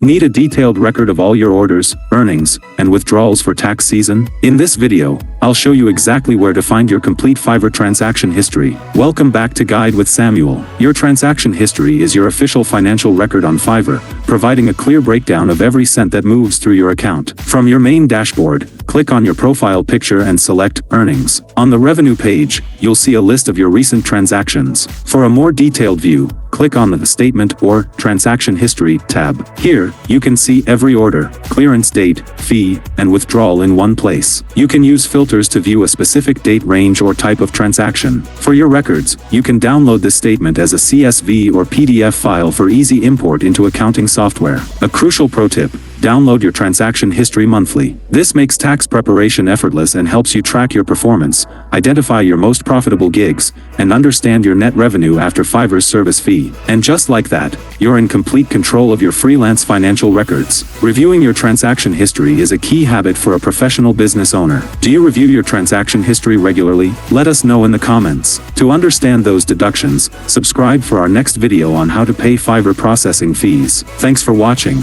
Need a detailed record of all your orders, earnings, and withdrawals for tax season? In this video, I'll show you exactly where to find your complete Fiverr transaction history. Welcome back to Guide with Samuel. Your transaction history is your official financial record on Fiverr, providing a clear breakdown of every cent that moves through your account. From your main dashboard, click on your profile picture and select Earnings. On the Revenue page, you'll see a list of your recent transactions. For a more detailed view, click on the Statement or Transaction History tab. Here, you can see every order, clearance date, fee, and withdrawal in one place. You can use filters to view a specific date range or type of transaction. For your records, you can download this statement as a CSV or PDF file for easy import into accounting software. A crucial pro tip: download your transaction history monthly. This makes tax preparation effortless and helps you track your performance, identify your most profitable gigs, and understand your net revenue after Fiverr's service fee. And just like that, you're in complete control of your freelance financial records. Reviewing your transaction history is a key habit for a professional business owner. Do you review your transaction history regularly? Let us know in the comments. To understand those deductions, subscribe for our next video on how to pay Fiverr processing fees. Thanks for watching.